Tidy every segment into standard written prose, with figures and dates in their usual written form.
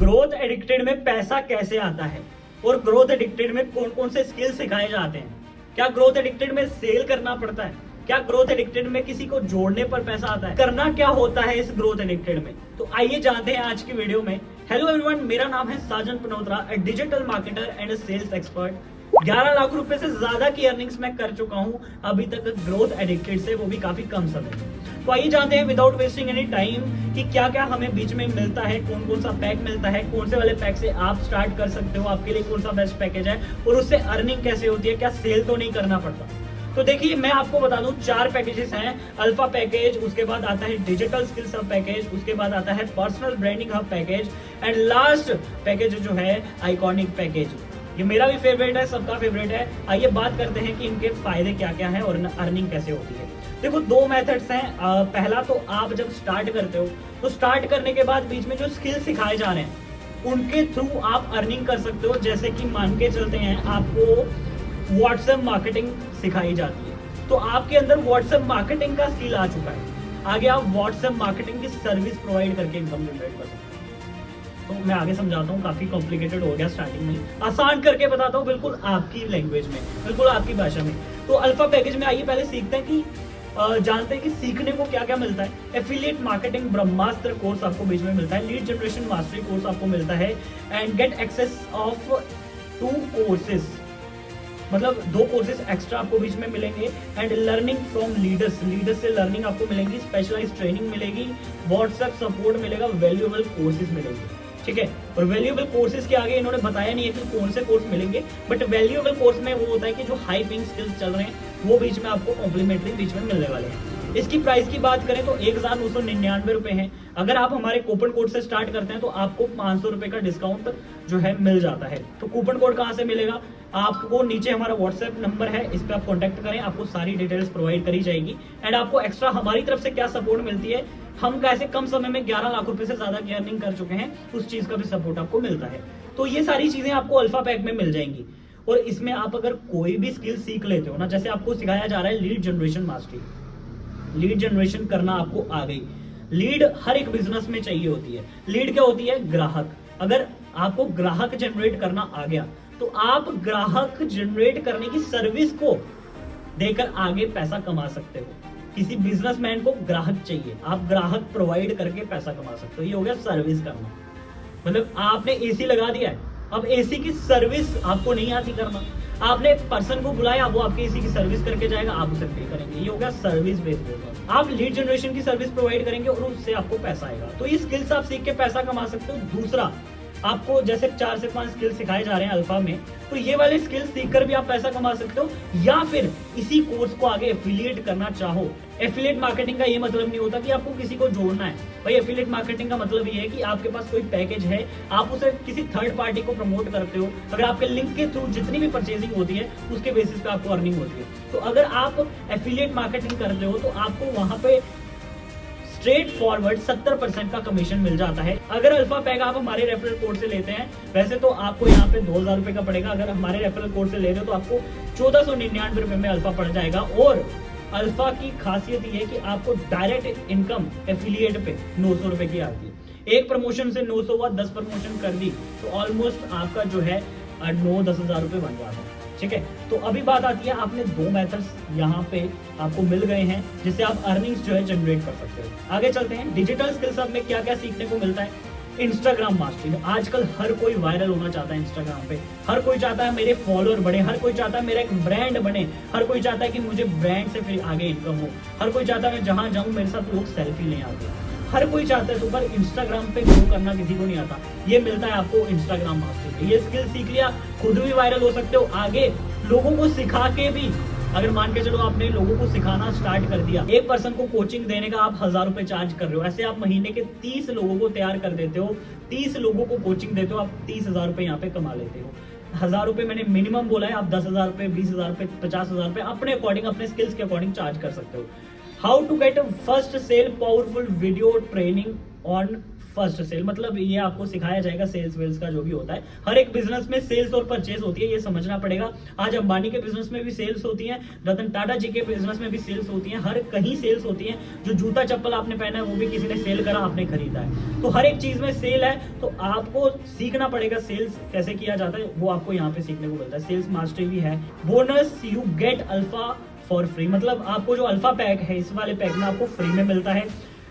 Growth addicted में पैसा कैसे आता है और ग्रोथ एडिक्टेड में कौन कौन से स्किल सिखाए जाते हैं। क्या ग्रोथ एडिक्टेड में सेल करना पड़ता है? क्या ग्रोथ एडिक्टेड में किसी को जोड़ने पर पैसा आता है? करना क्या होता है इस ग्रोथ एडिक्टेड में? तो आइए जानते हैं आज की वीडियो में। हेलो एवरीवन, मेरा नाम है Sajan Panotra, digital marketer and sales expert. 11 lakh रुपए से ज्यादा की अर्निंग्स मैं कर चुका हूं अभी तक ग्रोथ एडिक्टेड से, वो भी काफी कम समय में। तो आइए जानते हैं विदाउट वेस्टिंग एनी टाइम कि क्या क्या हमें बीच में मिलता है, कौन कौन सा पैक मिलता है, कौन से वाले पैक से आप स्टार्ट कर सकते हो, आपके लिए कौन सा बेस्ट पैकेज है और उससे अर्निंग कैसे होती है, क्या सेल तो नहीं करना पड़ता। तो देखिए, मैं आपको बता दूं 4 पैकेजेस हैं। अल्फा पैकेज, उसके बाद आता है डिजिटल स्किल्स हब पैकेज, उसके बाद आता है personal branding hub package and last package जो है आइकॉनिक पैकेज। ये मेरा भी फेवरेट है, सबका फेवरेट है। आइए बात करते हैं कि इनके फायदे क्या क्या है और अर्निंग कैसे होती है। देखो, 2 मेथड्स हैं। पहला तो आप जब स्टार्ट करते हो तो स्टार्ट करने के बाद बीच में जो स्किल सिखाए जा रहे हैं उनके थ्रू आप अर्निंग कर सकते हो। जैसे कि मान के चलते हैं आपको व्हाट्सएप मार्केटिंग सिखाई जाती है, तो आपके अंदर व्हाट्सएप मार्केटिंग का स्किल आ चुका है। आगे आप व्हाट्सएप मार्केटिंग की सर्विस प्रोवाइड करके इनकम जनरेट कर सकते हो। तो मैं आगे समझाता हूँ, काफी कॉम्प्लिकेटेड हो गया स्टार्टिंग में, आसान करके बताता हूँ बिल्कुल आपकी लैंग्वेज में, बिल्कुल आपकी भाषा में। तो अल्फा पैकेज में आइए पहले सीखते हैं कि जानते हैं कि सीखने को क्या क्या मिलता है। एफिलिएट मार्केटिंग ब्रह्मास्त्र कोर्स आपको बीच में मिलता है, लीड जनरेशन मास्टरी कोर्स आपको मिलता है and get access of 2 courses, मतलब 2 कोर्सेज एक्स्ट्रा आपको बीच में मिलेंगे एंड लर्निंग फ्रॉम लीडर्स से लर्निंग आपको मिलेंगी, स्पेशलाइज्ड ट्रेनिंग मिलेगी, व्हाट्सएप सपोर्ट मिलेगा, वैल्यूएबल कोर्सेज मिलेंगे। ठीक है, और वैल्यूएबल कोर्सेज के आगे इन्होंने बताया नहीं है कि कौन से कोर्स मिलेंगे, बट वैल्यूएबल कोर्स में वो होता है कि जो हाई पेइंग स्किल्स चल रहे हैं वो बीच में आपको कॉम्प्लीमेंट्री बीच में मिलने वाले हैं। इसकी प्राइस की बात करें तो 1999 रुपए है। अगर आप हमारे कूपन कोड से स्टार्ट करते हैं तो आपको 500 रुपए का डिस्काउंट जो है मिल जाता है। तो कूपन कोड कहाँ से मिलेगा? आपको नीचे हमारा व्हाट्सएप नंबर है, इस पर आप कॉन्टैक्ट करें, आपको सारी डिटेल्स प्रोवाइड करी जाएगी एंड आपको एक्स्ट्रा हमारी तरफ से क्या सपोर्ट मिलती है, हम कैसे कम समय में 11 लाख रुपए से ज्यादा की अर्निंग कर चुके हैं, उस चीज का भी सपोर्ट आपको मिलता है। तो ये सारी चीजें आपको अल्फा पैक में मिल जाएंगी। और इसमें आप अगर कोई भी स्किल सीख लेते हो ना, जैसे आपको सिखाया जा रहा है lead generation mastery, lead generation करना आपको आ गई। लीड हर एक बिजनेस में चाहिए होती है। लीड क्या होती है? ग्राहक। अगर आपको ग्राहक जनरेट करना आ गया तो आप ग्राहक जनरेट करने की सर्विस को देकर आगे पैसा कमा सकते हो। किसी बिजनेसमैन को ग्राहक चाहिए, आप ग्राहक प्रोवाइड करके पैसा कमा सकते हो। ये हो गया सर्विस करना। मतलब आपने एसी लगा दिया है, अब एसी की सर्विस आपको नहीं आती करना, आपने पर्सन को बुलाया, वो आपके एसी की सर्विस करके जाएगा, आप उसे पे करेंगे। ये हो गया सर्विस बेस्ड बिजनेस। आप लीड जनरेशन की सर्विस प्रोवाइड करेंगे और उससे आपको पैसा आएगा। तो ये स्किल्स आप सीख के पैसा कमा सकते हो। दूसरा, आपको जैसे 4 से 5 स्किल सिखाए जा रहे हैं अल्फा में, तो ये वाले स्किल्स सीखकर भी आप पैसा कमा सकते हो, या फिर इसी कोर्स को आगे एफिलिएट करना चाहो। एफिलिएट मार्केटिंग का ये मतलब नहीं होता कि आपको किसी को जोड़ना है भाई। एफिलिएट मार्केटिंग का मतलब ये है कि आपके पास कोई पैकेज है, आप उसे किसी थर्ड पार्टी को प्रमोट करते हो, अगर आपके लिंक के थ्रू जितनी भी परचेजिंग होती है उसके बेसिस पे आपको अर्निंग होती है। तो अगर आप एफिलिएट मार्केटिंग करते हो तो आपको वहां पे स्ट्रेट फॉरवर्ड 70% का कमीशन मिल जाता है। अगर अल्फा पैक आप हमारे रेफरल कोड से लेते हैं, वैसे तो आपको यहाँ पे 2000 रुपए का पड़ेगा, अगर हमारे रेफरल कोड से लेते हो तो आपको 1499 रुपए में अल्फा पड़ जाएगा। और अल्फा की खासियत ये है कि आपको डायरेक्ट इनकम एफिलिएट पे 900 रुपए की आती है। एक प्रमोशन से 900 हुआ, 10 प्रमोशन कर दी तो ऑलमोस्ट आपका जो है 9-10 हजार रुपए बन जाता है। ठीक है, तो अभी बात आती है, आपने 2 मेथड्स यहाँ पे आपको मिल गए हैं जिससे आप अर्निंग्स जो है जनरेट कर सकते हो। आगे चलते हैं, डिजिटल स्किल्स हब में क्या क्या सीखने को मिलता है। Instagram mastery. आजकल हर कोई वायरल होना चाहता है इंस्टाग्राम पे, हर कोई चाहता है मेरे फॉलोअर बढ़े, हर कोई चाहता है मेरा एक ब्रांड बने, हर कोई चाहता है कि मुझे ब्रांड से फिर आगे इनकम हो, हर कोई चाहता है मैं जहां जाऊं मेरे साथ लोग सेल्फी लें आगे, हर कोई चाहता है। तो पर इंस्टाग्राम पे ग्रो करना किसी को नहीं आता, ये मिलता है आपको इंस्टाग्राम मास्टरी। ये स्किल सीख लिया, खुद भी वायरल हो सकते हो, आगे लोगों को सिखा के भी, अगर मान के चलो आपने लोगों को सिखाना स्टार्ट कर दिया, एक पर्सन को कोचिंग देने का आप 1000 रुपए चार्ज कर रहे हो, ऐसे आप महीने के 30 लोगों को तैयार कर देते हो, 30 लोगों को कोचिंग देते हो, आप 30,000 रुपए यहाँ पे कमा लेते हो। 1000 रुपए मैंने मिनिमम बोला है, आप 10,000 रुपए, 20,000 रुपए, 50,000 रुपए अपने अकॉर्डिंग, अपने स्किल्स के अकॉर्डिंग चार्ज कर सकते हो। How to get first sale powerful video training on first sale, मतलब ये आपको सिखाया जाएगा सेल्स वेल्स का जो भी होता है। हर एक बिजनेस में सेल्स और परचेज होती है, ये समझना पड़ेगा। आज अंबानी के बिजनेस में भी सेल्स होती है, रतन टाटा जी के बिजनेस में भी सेल्स होती है, हर कहीं सेल्स होती है। जो जूता चप्पल आपने पहना है वो भी किसी ने सेल करा, आपने खरीदा है। तो हर एक चीज में सेल है, तो आपको सीखना पड़ेगा सेल्स कैसे किया जाता है, वो आपको यहाँ पे सीखने को मिलता है। सेल्स मास्टरी भी है। Bonus you get alpha for free, मतलब आपको जो अल्फा पैक है इस वाले पैक में आपको फ्री में मिलता है।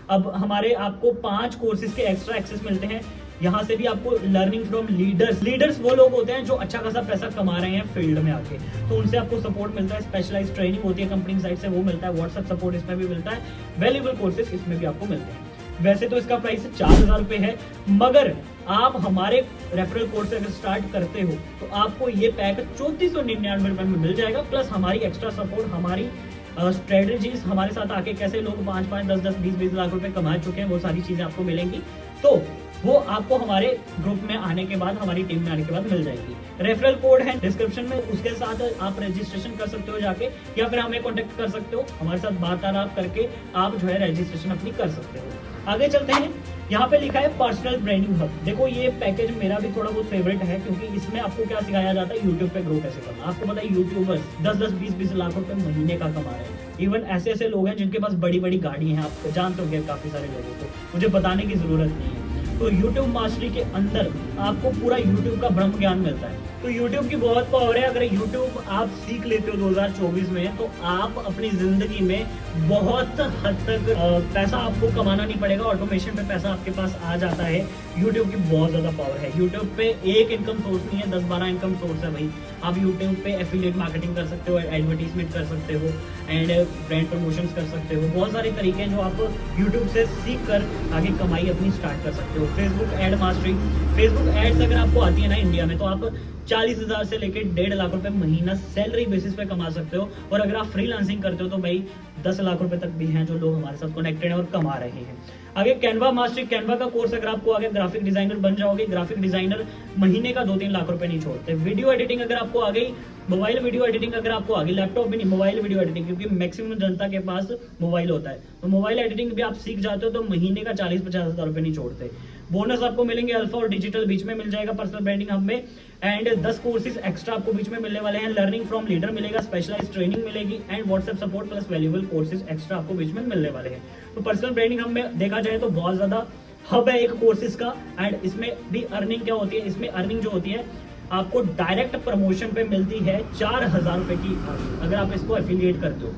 अब हमारे आपको 5 कोर्सेज के एक्स्ट्रा एक्सेस मिलते हैं। यहाँ से भी आपको लर्निंग फ्रॉम लीडर्स वो लोग होते हैं जो अच्छा खासा पैसा कमा रहे हैं फील्ड में आके, तो उनसे आपको सपोर्ट मिलता है। स्पेशलाइज्ड ट्रेनिंग होती है कंपनी साइड से, वो मिलता है। व्हाट्सएप सपोर्ट इसमें भी मिलता है। वैल्यूएबल कोर्सेज इसमें भी आपको मिलते हैं। वैसे तो इसका प्राइस 4000 रुपए है, मगर आप हमारे रेफरल कोड से अगर स्टार्ट करते हो तो आपको ये पैक 3499 रुपए में मिल जाएगा। प्लस हमारी एक्स्ट्रा सपोर्ट, हमारी स्ट्रेटेजीज, हमारे साथ आके कैसे लोग 5-5, 10-10, 20-20 लाख रुपए कमा चुके हैं, वो सारी चीजें आपको मिलेंगी। तो वो आपको हमारे ग्रुप में आने के बाद, हमारी टीम में आने के बाद मिल जाएगी। रेफरल कोड है डिस्क्रिप्शन में, उसके साथ आप रजिस्ट्रेशन कर सकते हो जाके, या फिर हमें कॉन्टेक्ट कर सकते हो। हमारे साथ वार्तालाप करके आप जो है रजिस्ट्रेशन अपनी कर सकते हो। आगे चलते हैं। यहाँ पे लिखा है पर्सनल ब्रांडिंग हब। देखो ये पैकेज मेरा भी थोड़ा बहुत फेवरेट है, क्योंकि इसमें आपको क्या सिखाया जाता है, यूट्यूब पे ग्रो कैसे करना। आपको पता है यूट्यूबर्स 10-10, 20-20 लाख रुपए महीने का कमा रहे हैं। इवन ऐसे ऐसे लोग हैं जिनके पास बड़ी बड़ी गाड़ी हैं, आप जानते होंगे काफी सारे लोगों को, मुझे बताने की जरूरत नहीं है। तो YouTube मास्टरी के अंदर आपको पूरा YouTube का ब्रह्म ज्ञान मिलता है। तो YouTube की बहुत पावर है। अगर YouTube आप सीख लेते हो 2024 में, तो आप अपनी जिंदगी में बहुत हद तक पैसा आपको कमाना नहीं पड़ेगा। ऑटोमेशन पे पैसा आपके पास आ जाता है। YouTube की बहुत ज्यादा पावर है। YouTube पे एक इनकम सोर्स नहीं है, 10-12 इनकम सोर्स है भाई। आप YouTube पे एफिलिएट मार्केटिंग कर सकते हो, एडवर्टीजमेंट कर सकते हो, एंड ब्रांड प्रमोशंस कर सकते हो। बहुत सारे तरीके हैं जो आप YouTube से सीख कर आगे कमाई अपनी स्टार्ट कर सकते हो। Facebook ad mastery, Facebook ads अगर आपको आती है ना इंडिया में, तो आप 40,000 से लेकर 1.5 लाख रुपए महीना सैलरी बेसिस पे कमा सकते हो। और अगर आप फ्रीलांसिंग करते हो तो भाई 10 लाख रुपए तक भी हैं जो लोग हमारे साथ कनेक्टेड हैं और कमा रहे हैं। आगे कैनवा मास्टरी, कैनवा का कोर्स अगर आपको आगे ग्राफिक डिजाइनर बन जाओगे, ग्राफिक डिजाइनर महीने का 2-3 लाख रुपए नहीं छोड़ते। वीडियो एडिटिंग अगर आपको आ गई, मोबाइल वीडियो एडिटिंग अगर आपको आ गई, लैपटॉप भी नहीं, मोबाइल वीडियो एडिटिंग, क्योंकि मैक्सिमम जनता के पास मोबाइल होता है, तो मोबाइल एडिटिंग भी आप सीख जाते हो तो महीने का 40-50 हजार रुपए नहीं छोड़ते। बोनस आपको मिलेंगे अल्फा और डिजिटल बीच में मिल जाएगा पर्सनल ब्रांडिंग हब में। एंड 10 कोर्सेज एक्स्ट्रा आपको बीच में मिलने वाले हैं। लर्निंग फ्रॉम लीडर मिलेगा, स्पेशलाइज्ड ट्रेनिंग मिलेगी, and WhatsApp support plus valuable courses extra आपको बीच में मिलने वाले हैं। तो पर्सनल ब्रांडिंग हब में देखा जाए तो बहुत ज्यादा हब है एक कोर्सेज का। एंड इसमें भी अर्निंग क्या होती है, इसमें अर्निंग जो होती है आपको डायरेक्ट प्रमोशन पे मिलती है 4000 रुपए की अर्निंग, अगर आप इसको एफिलिएट करते हो।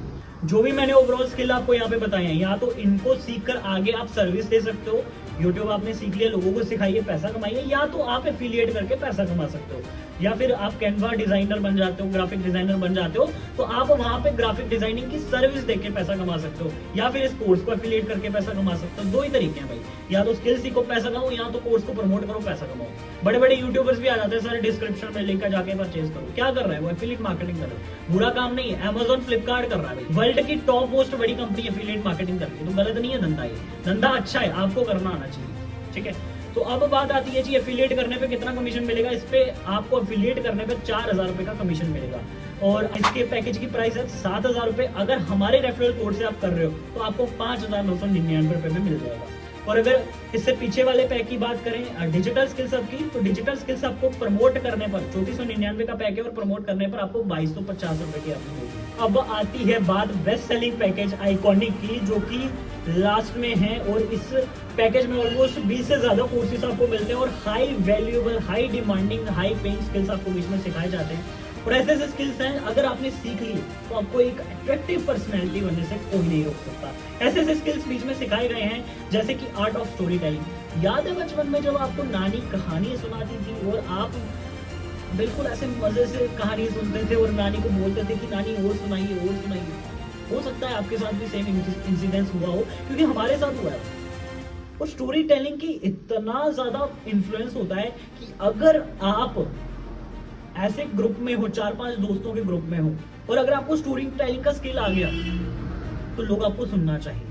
जो भी मैंने ओवरऑल स्किल आपको यहाँ पे बताए हैं, या तो इनको सीखकर आगे आप सर्विस दे सकते हो, यूट्यूब आपने सीख लिया, लोगों को सिखाइए, पैसा कमाइए, या तो आप एफिलिएट करके पैसा कमा सकते हो, या फिर आप कैनवा डिजाइनर बन जाते हो, ग्राफिक डिजाइनर बन जाते हो, तो आप वहां पे ग्राफिक डिजाइनिंग की सर्विस देके पैसा कमा सकते हो, या फिर इस कोर्स को एफिलिएट करके पैसा कमा सकते हो। 2 ही तरीके हैं भाई, या तो स्किल सीखो पैसा कमाओ, या तो कोर्स को प्रमोट करो पैसा कमाओ। बड़े बड़े यूट्यूबर्स भी आ जाते हैं, सारे डिस्क्रिप्शन में लिंक जाके परचेज करो। क्या कर रहा है वो, एफिलिएट मार्केटिंग कर रहा है, बुरा काम नहीं है। Amazon, फ्लिपकार्ट कर रहा है भाई, वर्ल्ड की टॉप मोस्ट बड़ी कंपनी एफिलिएट मार्केटिंग कर रही है, तो गलत नहीं है धंधा, ये धंधा अच्छा है, आपको करना आना चाहिए, ठीक है। तो अब बात आती है जी एफिलिएट करने पे कितना कमीशन मिलेगा। इस पे आपको एफिलिएट करने पे 4000 रुपए का कमीशन मिलेगा, और इसके पैकेज की प्राइस है 7000 रुपए। अगर हमारे रेफरल कोड से आप कर रहे हो तो आपको 5999 रुपए में मिल जाएगा। और अगर इससे पीछे वाले पैक की बात करें डिजिटल स्किल्स हब की, तो डिजिटल स्किल्स आपको प्रमोट करने पर 3499 का पैक है, और प्रमोट करने पर आपको 2250 रुपए की अर्निंग होगी। अब आती है बात बेस्ट सेलिंग पैकेज आइकॉनिक की, जो कि लास्ट में है, और इस पैकेज में ऑलमोस्ट 20 से ज्यादा कोर्सेज आपको मिलते हैं, और high valuable, high demanding, high paying skills आपको बीच में सिखाए जाते हैं। और ऐसे ऐसे स्किल्स हैं अगर आपने सीख ली तो आपको एक अट्रैक्टिव पर्सनैलिटी बनने से कोई नहीं रोक सकता। ऐसे ऐसे स्किल्स बीच में सिखाए गए हैं, जैसे कि आर्ट ऑफ स्टोरी टेलिंग। याद है बचपन में जब आपको नानी कहानी सुनाती थी, और आप बिल्कुल ऐसे मजे से कहानी सुनते थे, और नानी को बोलते थे कि नानी और सुनाइए और सुनाइए। हो सकता है आपके साथ भी सेम इंसिडेंस हुआ हो, क्योंकि हमारे साथ हुआ है। और स्टोरी टेलिंग की इतना ज्यादा इन्फ्लुएंस होता है कि अगर आप ऐसे ग्रुप में हो, 4-5 दोस्तों के ग्रुप में हो, और अगर आपको स्टोरी टेलिंग का स्किल आ गया तो लोग आपको सुनना चाहिए।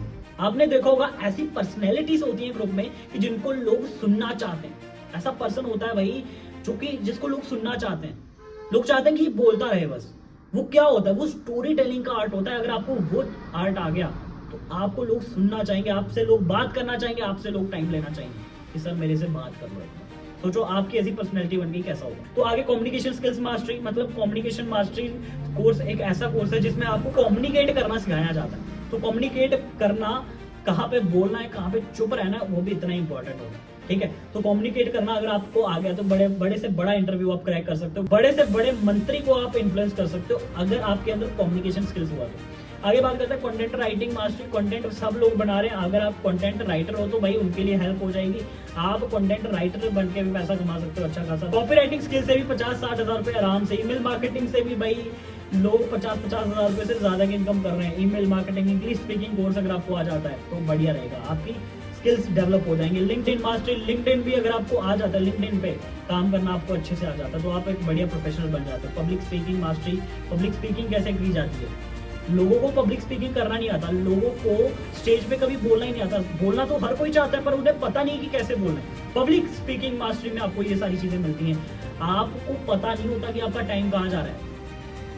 आपने देखा होगा ऐसी पर्सनैलिटीज होती हैं ग्रुप में कि जिनको लोग सुनना चाहते हैं। ऐसा पर्सन होता है भाई जो कि जिसको लोग सुनना चाहते हैं, लोग चाहते हैं कि बोलता रहे बस। वो क्या होता है, वो स्टोरी टेलिंग का आर्ट होता है। अगर आपको वो आर्ट आ गया तो आपको लोग सुनना चाहेंगे, आपसे लोग बात करना चाहेंगे, आपसे लोग टाइम लेना चाहेंगे। कि सर मेरे से बात कर लो एक बार। सोचो आपकी ऐसी पर्सनैलिटी बन गई, कैसा होगा। तो आगे कम्युनिकेशन स्किल्स मास्टरी, मतलब कम्युनिकेशन मास्टरी कोर्स एक ऐसा कोर्स है जिसमें आपको कम्युनिकेट करना सिखाया जाता है। तो कम्युनिकेट करना, कहाँ पे बोलना है, कहाँ पे चुप रहना है, वो भी इतना इंपॉर्टेंट होगा। ठीक है, तो कम्युनिकेट करना अगर आपको आ गया तो बड़े से बड़ा इंटरव्यू आप क्रैक कर सकते हो, बड़े से बड़े मंत्री को आप इन्फ्लुएंस कर सकते हो अगर आपके अंदर कम्युनिकेशन स्किल्स हुआ तो। आगे बात करते हैं कंटेंट राइटिंग मास्टरी। कंटेंट सब लोग बना रहे हैं, अगर आप कंटेंट राइटर हो तो भाई उनके लिए हेल्प हो जाएगी। आप कंटेंट राइटर बन के भी पैसा कमा सकते हो अच्छा खासा। कॉपी राइटिंग स्किल से भी 50-60 हज़ार रुपए आराम से। ईमेल मार्केटिंग से भी भाई लोग 50-50 हज़ार रुपए से ज्यादा की इनकम कर रहे हैं। Email marketing, English speaking course अगर आपको आ जाता है तो बढ़िया रहेगा, आपकी स्किल्स डेवलप हो जाएंगे। लिंक्डइन मास्टरी, लिंक्डइन भी अगर आपको आ जाता है, लिंक्डइन पे काम करना आपको अच्छे से आ जाता है तो आप एक बढ़िया प्रोफेशनल बन जाते हो। Public speaking mastery, public speaking कैसे की जाती है। लोगों को पब्लिक स्पीकिंग करना नहीं आता, लोगों को स्टेज पे कभी बोलना ही नहीं आता। बोलना तो हर कोई चाहता है पर उन्हें पता नहीं कि कैसे बोलना है। पब्लिक स्पीकिंग मास्टरी में आपको ये सारी चीजें मिलती हैं। आपको पता नहीं होता कि आपका टाइम कहाँ जा रहा है,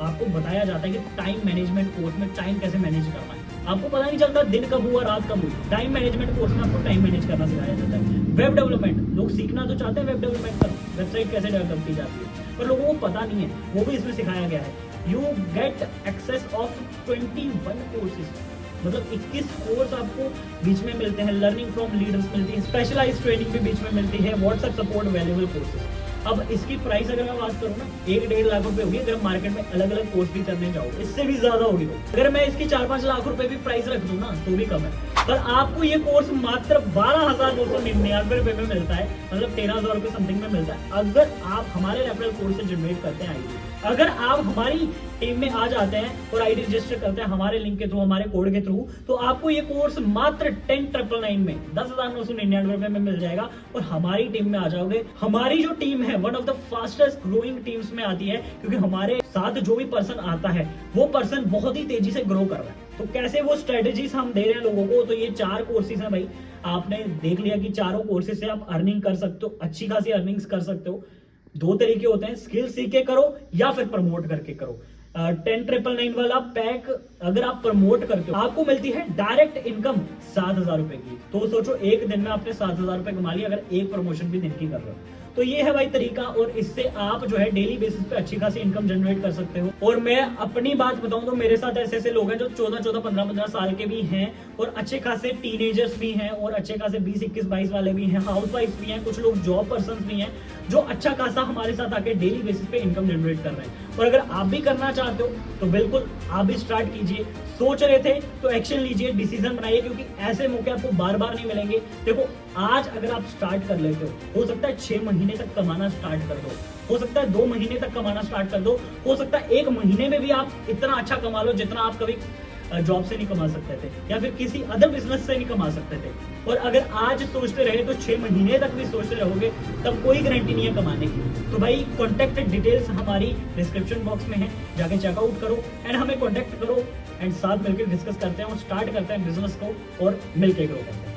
आपको बताया जाता है कि टाइम मैनेजमेंट कोर्स में टाइम कैसे मैनेज करना है। आपको पता नहीं चलता दिन कब हुआ रात कब हुई। टाइम मैनेजमेंट कोर्स में आपको टाइम मैनेज करना सिखाया जाता है। वेब डेवलपमेंट, लोग सीखना तो चाहते हैं वेब डेवलपमेंट का, वेबसाइट कैसे डेवलप की जाती है, पर लोगों को पता नहीं है, वो भी इसमें सिखाया गया है। You get access of 21 courses, मतलब 21 कोर्स आपको बीच में मिलते हैं। लर्निंग फ्रॉम लीडर्स मिलती है, स्पेशलाइज्ड ट्रेनिंग भी बीच में मिलती है, व्हाट्सएप सपोर्ट, वैल्यूएबल कोर्सेज। अब इसकी प्राइस अगर मैं बात करूँ ना, 1-1.5 लाख रुपए होगी अगर मार्केट में अलग अलग कोर्स भी करने जाओ, इससे भी ज्यादा होगी। अगर मैं इसकी 4-5 लाख रुपए भी प्राइस रख दूं ना तो भी कम है, पर आपको ये कोर्स मात्र 12,299 रुपए में मिलता है, मतलब 13,000 रुपए समथिंग में मिलता है अगर आप हमारे रेफरल कोड से जनरेट करते हैं आईडी। अगर आप हमारी टीम में आ जाते हैं और आईडी रजिस्टर करते हैं हमारे लिंक के थ्रू, हमारे कोड के थ्रू, तो आपको ये कोर्स मात्र 10,999 में 10,999 रुपए में मिल जाएगा और हमारी टीम में आ जाओगे। हमारी जो टीम है one of the fastest growing teams में आती है, क्योंकि हमारे साथ जो भी पर्सन आता है वो पर्सन बहुत ही तेजी से ग्रो कर रहा है। तो कैसे वो स्ट्रेटेजीज हम दे रहे हैं लोगों को, तो ये 4 कोर्सेज हैं भाई। आपने देख लिया कि चारों कोर्सेज से आप अर्निंग कर सकते हो, अच्छी खासी अर्निंग्स कर सकते हो। 2 तरीके होते हैं, स्किल सीख के करो या फिर प्रमोट करके करो। 10,999 वाला पैक अगर आप प्रमोट करते हो आपको मिलती है डायरेक्ट इनकम 7,000 रुपए की। तो सोचो एक दिन में आपने 7,000 रुपए कमा लिया अगर एक प्रमोशन भी दिन की कर रहे हो। तो ये है भाई तरीका, और इससे आप जो है डेली बेसिस पे अच्छी खासी इनकम जनरेट कर सकते हो। और मैं अपनी बात बताऊं तो मेरे साथ ऐसे ऐसे लोग हैं जो 14-14, 15-15 साल के भी हैं और अच्छे खासे टीनेजर्स भी हैं और अच्छे खासे 20, 21, 22 वाले भी हैं, हाउसवाइफ भी हैं, कुछ लोग जॉब पर्सन भी हैं जो अच्छा खासा हमारे साथ आके डेली बेसिस पे इनकम जनरेट कर रहे हैं। और अगर आप भी करना चाहते हो तो बिल्कुल आप भी स्टार्ट कीजिए। सोच रहे थे तो एक्शन लीजिए, डिसीजन बनाइए, क्योंकि ऐसे मौके आपको बार बार नहीं मिलेंगे। देखो आज अगर आप स्टार्ट कर लेते हो सकता है 6 महीने तक कमाना स्टार्ट कर दो, हो सकता है 2 महीने तक कमाना स्टार्ट कर दो, हो सकता है 1 महीने में भी आप इतना अच्छा कमा लो जितना आप कभी जॉब से नहीं कमा सकते थे या फिर किसी अदर बिजनेस से नहीं कमा सकते थे। और अगर आज सोचते रहे तो 6 महीने तक भी सोचते रहोगे तब कोई गारंटी नहीं है कमाने की। तो भाई कॉन्टेक्ट डिटेल्स हमारी डिस्क्रिप्शन बॉक्स में है, जाके चेकआउट करो एंड हमें कॉन्टेक्ट करो एंड साथ मिलकर डिस्कस करते हैं और स्टार्ट करते हैं बिजनेस को और मिलकर ग्रो करते हैं।